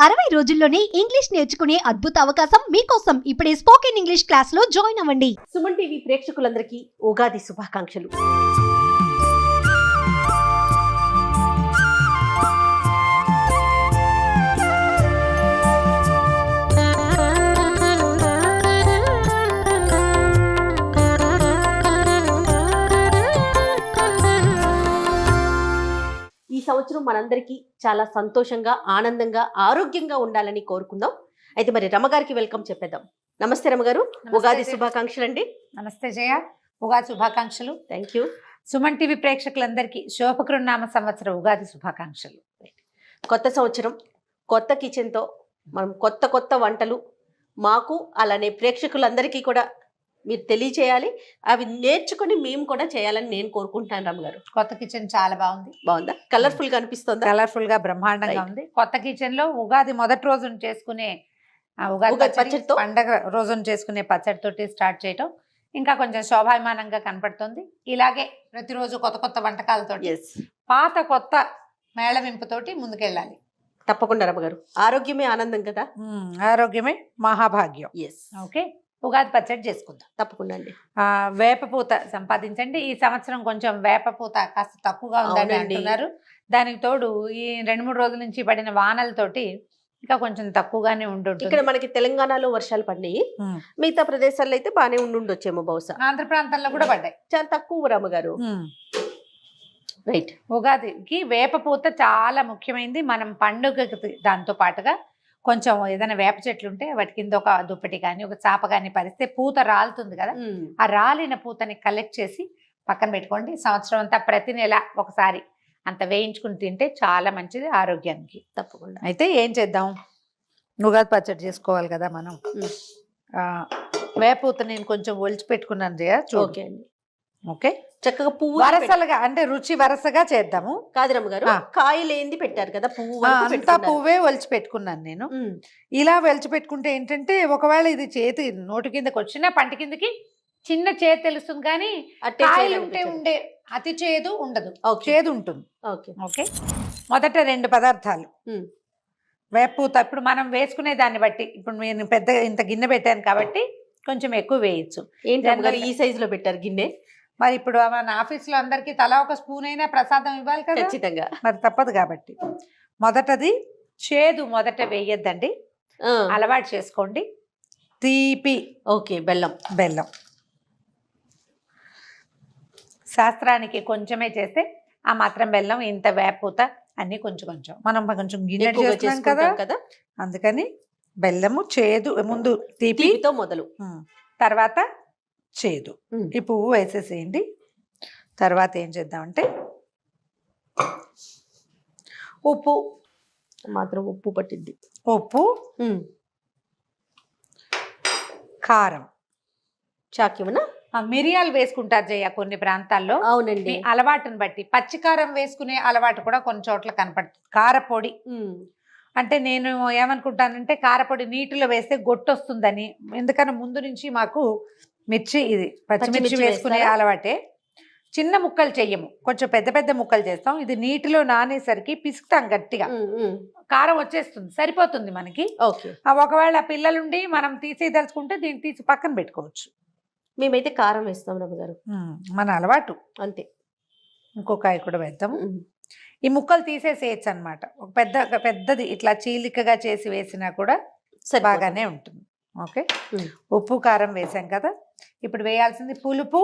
60 రోజుల్లోనే ఇంగ్లీష్ నేర్చుకునే అద్భుత అవకాశం మీకోసం ఇప్పుడే స్పోకెన్ ఇంగ్లీష్ క్లాస్ లో జాయిన్ అవ్వండి. సుమన్ టీవీ ప్రేక్షకులందరికీ ఉగాది శుభాకాంక్షలు. ఈ సంవత్సరం మనందరికీ చాలా సంతోషంగా, ఆనందంగా, ఆరోగ్యంగా ఉండాలని కోరుకుందాం. అయితే మరి రమగారికి వెల్కమ్ చెప్పేద్దాం. నమస్తే రమగారు, ఉగాది శుభాకాంక్షలు అండి. నమస్తే జయ, ఉగాది శుభాకాంక్షలు. Thank you. సుమన్ టీవీ ప్రేక్షకులందరికీ శోభకృన్నామ సంవత్సర ఉగాది శుభాకాంక్షలు. కొత్త సంవత్సరం, కొత్త కిచెన్తో మనం కొత్త కొత్త వంటలు మాకు అలానే ప్రేక్షకులందరికీ కూడా మీరు తెలియచేయాలి. అవి నేర్చుకుని మేము కూడా చేయాలని నేను కోరుకుంటాను. రమగారు, కొత్త కిచెన్ చాలా బాగుంది. బాగుందా? కలర్ఫుల్ గా అనిపిస్తుందా? కలర్ఫుల్ గా బ్రహ్మాండంగా ఉంది. కొత్త కిచెన్ లో ఉగాది మొదటి రోజున చేసుకునే ఉగాది పచ్చడితో, పండగ రోజున చేసుకునే పచ్చడితోటి స్టార్ట్ చేయటం ఇంకా కొంచెం శోభాయమానంగా కనపడుతుంది. ఇలాగే ప్రతిరోజు కొత్త కొత్త వంటకాలతో, పాత కొత్త మేళవింపుతోటి ముందుకెళ్ళాలి. తప్పకుండా రమగారు. ఆరోగ్యమే ఆనందం కదా. ఆరోగ్యమే మహాభాగ్యం. ఓకే, ఉగాది పచ్చడి చేసుకుందాం. తప్పకుండా అండి. వేపపూత సంపాదించండి. ఈ సంవత్సరం కొంచెం వేపపూత కాస్త తక్కువగా ఉందని అంటున్నారు. దానికి తోడు ఈ 2-3 రోజుల నుంచి పడిన వానలతోటి ఇంకా కొంచెం తక్కువగానే ఉంటుంది. ఇక్కడ మనకి తెలంగాణలో వర్షాలు పడినాయి, మిగతా ప్రదేశాల్లో అయితే బాగానే ఉండొచ్చేమో బహుశా. ఆంధ్ర ప్రాంతాల్లో కూడా పడ్డాయి, చాలా తక్కువ రమ్మగారు. రైట్. ఉగాదికి వేపపూత చాలా ముఖ్యమైనది. మనం పండుగకి దాంతో పాటుగా కొంచెం ఏదైనా వేప చెట్లు ఉంటే వాటి కింద ఒక దుప్పటి కానీ ఒక చాప కానీ పరిస్తే పూత రాలుతుంది కదా, ఆ రాలిన పూతని కలెక్ట్ చేసి పక్కన పెట్టుకోండి. సంవత్సరం అంతా ప్రతి నెల ఒకసారి అంత వేయించుకుని తింటే చాలా మంచిది ఆరోగ్యానికి. తప్పకుండా. అయితే ఏం చేద్దాం, ఉగాది పచ్చడి చేసుకోవాలి కదా మనం. వేపూత నేను కొంచెం ఒలిచి పెట్టుకున్నాను జయ, ఓకే అండి. ఓకే, చక్కగా పువ్వు వరసలుగా అంటే రుచి వరసగా చేద్దాము. కాదురమ్మ గారు, కాయలు ఏంది పెట్టారు కదా, పువ్వు అంతా పువ్వే ఒలిచి పెట్టుకున్నాను నేను. ఇలా ఒలిచి పెట్టుకుంటే ఏంటంటే ఒకవేళ ఇది చేతి నోటి కిందకి వచ్చినా పంట కిందకి చిన్న చేదు తెలుస్తుంది, కానీ కాయలు ఉండే అతి చేదు ఉండదు, చేదు ఉంటుంది. ఓకే, మొదట 2 పదార్థాలు వేపూత. ఇప్పుడు మనం వేసుకునే దాన్ని బట్టి, ఇప్పుడు నేను పెద్ద ఇంత గిన్నె పెట్టాను కాబట్టి కొంచెం ఎక్కువ వేయచ్చు. ఏంటి ఈ సైజులో పెట్టారు గిన్నె? మరి ఇప్పుడు మన ఆఫీస్లో అందరికి తలా ఒక స్పూన్ అయినా ప్రసాదం ఇవ్వాలి కదా, ఖచ్చితంగా. మరి తప్పదు కాబట్టి మొదటది చేదు మొదట వేయద్దండి, అలవాటు చేసుకోండి. తీపి, ఓకే, బెల్లం. బెల్లం శాస్త్రానికి కొంచెమే చేస్తే ఆ మాత్రం బెల్లం, ఇంత వేపూత అన్ని కొంచెం కొంచెం. మనం కొంచెం గిన్నె చేసుకుంటాం కదా, అందుకని బెల్లము, చేదు ముందు తీపితో మొదలు, తర్వాత చేదు. ఈ పువ్వు వేసేసేయండి. తర్వాత ఏం చేద్దామంటే ఉప్పు మాత్రం, ఉప్పు పట్టింది. ఉప్పు, కారం, చాక్యమనా మిరియాలు వేసుకుంటారు జయ కొన్ని ప్రాంతాల్లో. అవునండి, అలవాటుని బట్టి. పచ్చికారం వేసుకునే అలవాటు కూడా కొన్ని చోట్ల కనపడుతుంది. కారపొడి అంటే నేను ఏమనుకుంటానంటే కారపొడి నీటిలో వేస్తే గొట్టొస్తుందని. ఎందుకని ముందు నుంచి మాకు మిర్చి, ఇది పచ్చిమిర్చి వేసుకునే అలవాటే. చిన్న ముక్కలు చెయ్యము, కొంచెం పెద్ద పెద్ద ముక్కలు చేస్తాం. ఇది నీటిలో నానేసరికి పిసుకుతాం గట్టిగా, కారం వచ్చేస్తుంది, సరిపోతుంది మనకి. ఒకవేళ పిల్లలుండి మనం తీసేదలుచుకుంటే దీన్ని తీసి పక్కన పెట్టుకోవచ్చు. మేమైతే కారం వేస్తాం రమగారు, మన అలవాటు అంతే. ఇంకో కాయ కూడా వేద్దాము. ఈ ముక్కలు తీసేసేయచ్చు అనమాట. ఒక పెద్దది ఇట్లా చీలికగా చేసి వేసినా కూడా బాగానే ఉంటుంది. ఓకే, ఉప్పు కారం వేసాం కదా, ఇప్పుడు వేయాల్సింది పులుపు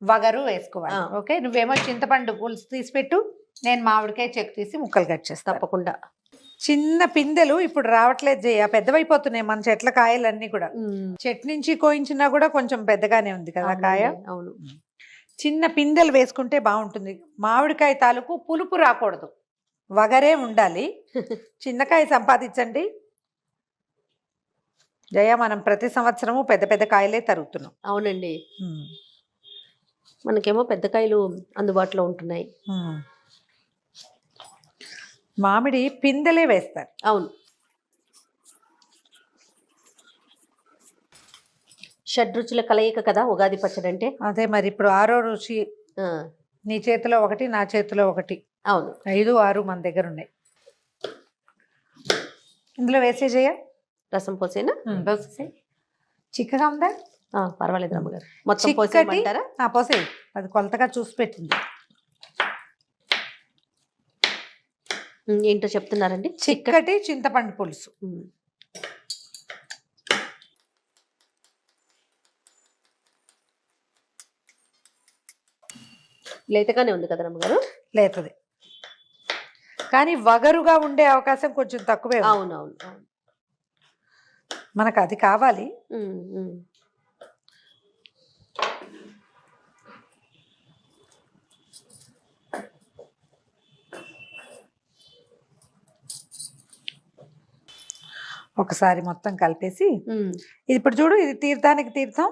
వగరు వేసుకోవాలి. ఓకే, నువ్వేమో చింతపండు పులుసు తీసి పెట్టు, నేను మామిడికాయ చెక్కు తీసి ముక్కలు కట్ చేస్తాను. తప్పకుండా. చిన్న పిందెలు ఇప్పుడు రావట్లేదు జయ, పెద్దవైపోతున్నాయి మన చెట్ల కాయలన్నీ కూడా. చెట్టు నుంచి కోయించినా కూడా కొంచెం పెద్దగానే ఉంది కదా కాయ. అవును, చిన్న పిందెలు వేసుకుంటే బాగుంటుంది. మామిడికాయ తాలూకు పులుపు రాకూడదు, వగరే ఉండాలి. చిన్నకాయ సంపాదించండి జయ. మనం ప్రతి సంవత్సరము పెద్ద పెద్ద కాయలే తరుగుతున్నాం. అవునండి, మనకేమో పెద్ద కాయలు అందుబాటులో ఉంటున్నాయి. మామిడి పిందెలే వేస్తారు. అవును, షడ్రుచుల కలయిక కదా ఉగాది పచ్చడి అంటే. అదే మరి ఇప్పుడు 6వ రుచి నీ చేతిలో ఒకటి, నా చేతిలో ఒకటి. అవును, 5, 6 మన దగ్గర ఉన్నాయి. ఇందులో వేసేజేయ రసం పోసేనా? పోసేసి. చిక్కగా ఉందా? పర్వాలేదు రమ్మగారు, మొత్తం చిక్కటి పోసేయమంటారా? పోసేయి, అది కొలతగా చూసి పెట్టింది. ఏంటో చెప్తున్నారండి? చిక్కటి చింతపండు పులుసు. లేతగానే ఉంది కదా రమ్మగారు? లేతది, కానీ వగరుగా ఉండే అవకాశం కొంచెం తక్కువే ఉంది. అవునవును, మనకు అది కావాలి. ఒకసారి మొత్తం కలిపేసి, ఇది ఇప్పుడు చూడు, ఇది తీర్థానికి తీర్థం,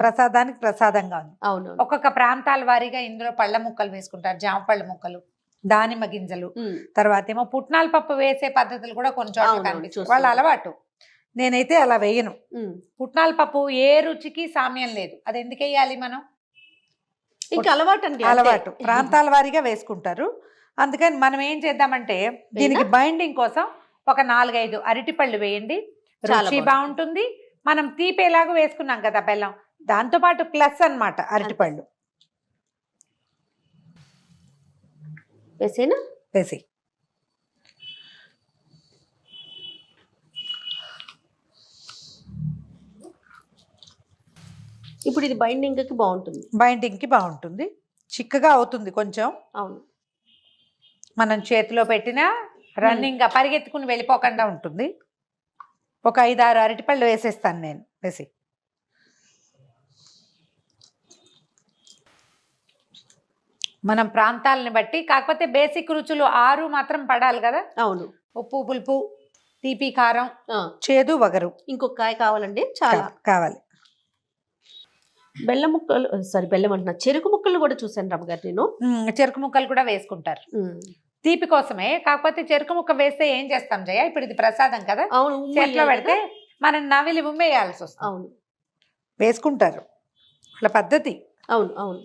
ప్రసాదానికి ప్రసాదంగా ఉంది. అవును. ఒక్కొక్క ప్రాంతాల వారీగా ఇందులో పళ్ళ ముక్కలు వేసుకుంటారు, జామ పళ్ళ ముక్కలు, దానిమ్మ గింజలు, తర్వాత ఏమో పుట్నాల పప్పు వేసే పద్ధతులు కూడా కొంచెం కనిపిస్తుంది, వాళ్ళ అలవాటు. నేనైతే అలా వేయను. పుట్నాల పప్పు ఏ రుచికి సామ్యం లేదు, అది ఎందుకు వేయాలి మనం? ఇంకా అలవాటు అండి, అలవాటు ప్రాంతాల వారీగా వేసుకుంటారు. అందుకని మనం ఏం చేద్దామంటే దీనికి బైండింగ్ కోసం ఒక 4-5 అరటిపళ్ళు వేయండి, రుచి బాగుంటుంది. మనం తీపేలాగా వేసుకున్నాం కదా బెల్లం, దాంతో పాటు ప్లస్ అన్నమాట అరటిపళ్ళు. వేసేనా? వేసి ఇప్పుడు ఇది బైండింగ్కి బాగుంటుంది. బైండింగ్కి బాగుంటుంది, చిక్కగా అవుతుంది కొంచెం. అవును, మనం చేతిలో పెట్టినా రన్నింగ్గా పరిగెత్తుకుని వెళ్ళిపోకుండా ఉంటుంది. ఒక 5-6 అరటిపళ్ళు వేసేస్తాను నేను. వేసి మనం ప్రాంతాలని బట్టి, కాకపోతే బేసిక్ రుచులు 6 మాత్రం పడాలి కదా. అవును, ఉప్పు, పులుపు, తీపి, కారం, చేదు, వగరు. ఇంకొక కాయ కావాలండి, చాలా కావాలి. బెల్లం ముక్కలు, బెల్లం అంటున్నా, చెరుకు ముక్కలు కూడా చూసాను రమ్మగారు నేను. చెరుకు ముక్కలు కూడా వేసుకుంటారు తీపి కోసమే. కాకపోతే చెరుకు ముక్క వేస్తే ఏం చేస్తాం జయ, ఇప్పుడు ఇది ప్రసాదం కదా, అవును, చేతిలో పెడితే మనం నవిలి ఉమ్మేయాల్సి వస్తుంది. అవును, వేసుకుంటారు, వాళ్ళ పద్ధతి. అవును అవును.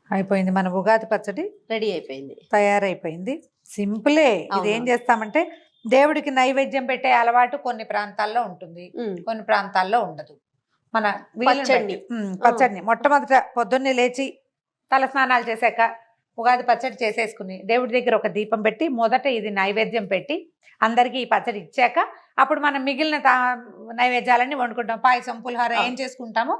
అయిపోయింది మన ఉగాది పచ్చడి, రెడీ అయిపోయింది, తయారైపోయింది. సింపులే. ఇది ఏం చేస్తామంటే దేవుడికి నైవేద్యం పెట్టే అలవాటు కొన్ని ప్రాంతాల్లో ఉంటుంది, కొన్ని ప్రాంతాల్లో ఉండదు. మన పచ్చడిని మొట్టమొదట పొద్దున్నే లేచి తల స్నానాలు చేశాక ఉగాది పచ్చడి చేసేసుకుని దేవుడి దగ్గర ఒక దీపం పెట్టి మొదట ఇది నైవేద్యం పెట్టి అందరికీ ఈ పచ్చడి ఇచ్చాక అప్పుడు మనం మిగిలిన నైవేద్యాలన్నీ వండుకుంటాం. పాయసం, పులిహోర ఏం చేసుకుంటామో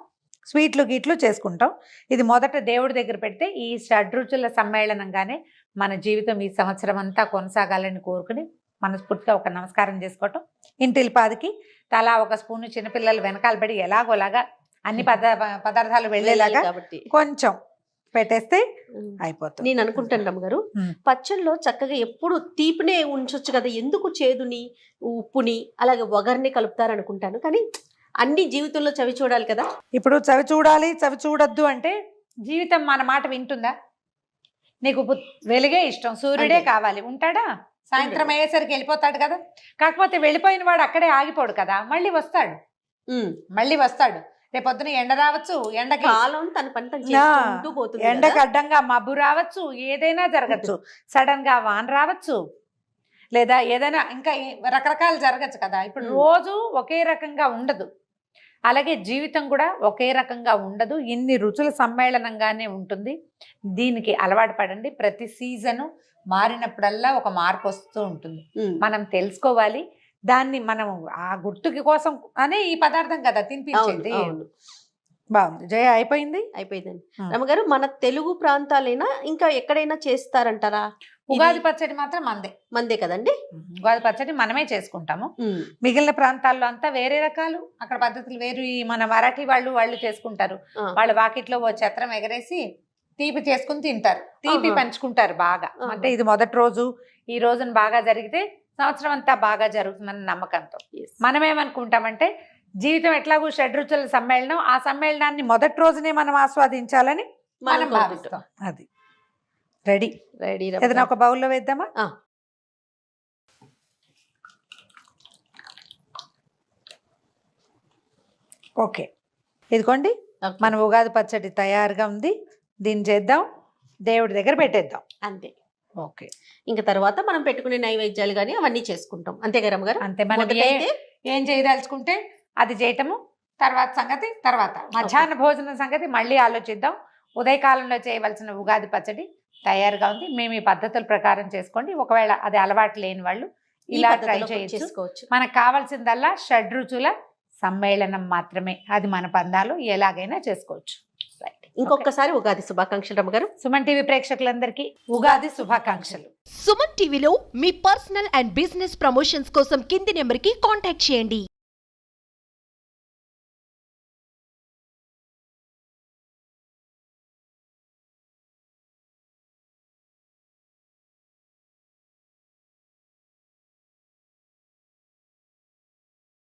స్వీట్లు గీట్లు చేసుకుంటాం. ఇది మొదట దేవుడి దగ్గర పెడితే ఈ షడ్రుచుల సమ్మేళనంగానే మన జీవితం ఈ సంవత్సరం అంతా కొనసాగాలని కోరుకుని మనస్ఫూర్తిగా ఒక నమస్కారం చేసుకోవటం. ఇంటిల్పాదికి తలా ఒక స్పూను చిన్నపిల్లలు వెనకాల పడి ఎలాగోలాగా అన్ని పదార్థాలు వెళ్ళేలాగా కొంచెం పెట్టేస్తే అయిపోతుంది. నేను అనుకుంటాను రమ్మగారు, పచ్చళ్ళలో చక్కగా ఎప్పుడు తీపినే ఉంచొచ్చు కదా, ఎందుకు చేదుని, ఉప్పుని, అలాగే వగర్ని కలుపుతారు అనుకుంటాను. కానీ అన్ని జీవితంలో చవి చూడాలి కదా. ఇప్పుడు చవి చూడాలి, చవి చూడొద్దు అంటే జీవితం మన మాట వింటుందా? నీకు వెలుగే ఇష్టం, సూర్యుడే కావాలి, ఉంటాడా? సాయంత్రం అయ్యేసరికి వెళ్ళిపోతాడు కదా. కాకపోతే వెళ్ళిపోయిన వాడు అక్కడే ఆగిపోడు కదా, మళ్ళీ వస్తాడు. రేపొద్దున ఎండ రావచ్చు, ఎండకి ఎండకు అడ్డంగా మబ్బు రావచ్చు, ఏదైనా జరగచ్చు, సడన్ గా వాన రావచ్చు, లేదా ఏదైనా ఇంకా రకరకాలు జరగచ్చు కదా. ఇప్పుడు రోజు ఒకే రకంగా ఉండదు, అలాగే జీవితం కూడా ఒకే రకంగా ఉండదు, ఇన్ని రుచుల సమ్మేళనంగానే ఉంటుంది. దీనికి అలవాటు పడండి. ప్రతి సీజను మారినప్పుడల్లా ఒక మార్పు వస్తూ ఉంటుంది, మనం తెలుసుకోవాలి. దాన్ని మనం ఆ గుర్తుకి కోసం అనే ఈ పదార్థం కదా తినిపించేది. బాగుంది జయ, అయిపోయిందండి. రమ్మగారు, మన తెలుగు ప్రాంతాలైనా ఇంకా ఎక్కడైనా చేస్తారంటారా? ఉగాది పచ్చడి మాత్రం మందే కదండి. ఉగాది పచ్చడి మనమే చేసుకుంటాము. మిగిలిన ప్రాంతాల్లో అంతా వేరే రకాలు, అక్కడ పద్ధతులు వేరు. మన మరాఠీ వాళ్ళు చేసుకుంటారు. వాళ్ళ వాకిట్లో ఓ ఛత్రం ఎగరేసి తీపి చేసుకుని తింటారు, తీపి పంచుకుంటారు బాగా. అంటే ఇది మొదటి రోజు, ఈ రోజున బాగా జరిగితే సంవత్సరం అంతా బాగా జరుగుతుందన్న నమ్మకంతో. మనం ఏమనుకుంటామంటే జీవితం ఎట్లాగూ షడ్రుచుల సమ్మేళనం, ఆ సమ్మేళనాన్ని మొదటి రోజునే మనం ఆస్వాదించాలని మనం భావిస్తాం. అది రెడీ. ఏదైనా ఒక బౌల్లో వేద్దామా? ఓకే, ఇదిగోండి మన ఉగాది పచ్చడి తయారుగా ఉంది. దీన్ని చేద్దాం, దేవుడి దగ్గర పెట్టేద్దాం. అంతే. ఓకే, ఇంకా తర్వాత మనం పెట్టుకునే నైవేద్యాలు కానీ అవన్నీ చేసుకుంటాం. అంతే కదా రమ్మగారు? అంతే. మనం మొదటైతే ఏం చేయదలుచుకుంటే అది చేయటము, తర్వాత సంగతి తర్వాత. మధ్యాహ్న భోజనం సంగతి మళ్ళీ ఆలోచిద్దాం. ఉదయకాలంలో చేయవలసిన ఉగాది పచ్చడి తయారుగా ఉంది. మేము ఈ పద్ధతుల ప్రకారం చేసుకోండి. ఒకవేళ అది అలవాటు లేని వాళ్ళు ఈ ఇలా ట్రై పద్ధతిలో చేయొచ్చు. చేసుకోవచ్చు. మనకు కావాల్సిందల్లా షడ్రుచుల సమ్మేళనం మాత్రమే. అది మన పందాలు ఎలాగైనా చేసుకోవచ్చు. రైట్. ఇంకొకసారి ఉగాది శుభాకాంక్షలు రమ్మగారు. సుమన్ టీవీ ప్రేక్షకులందరికీ ఉగాది శుభాకాంక్షలు. సుమన్ టీవీలో మీ పర్సనల్ అండ్ బిజినెస్ ప్రమోషన్స్ కోసం కింది నెంబర్కి కాంటాక్ట్ చేయండి.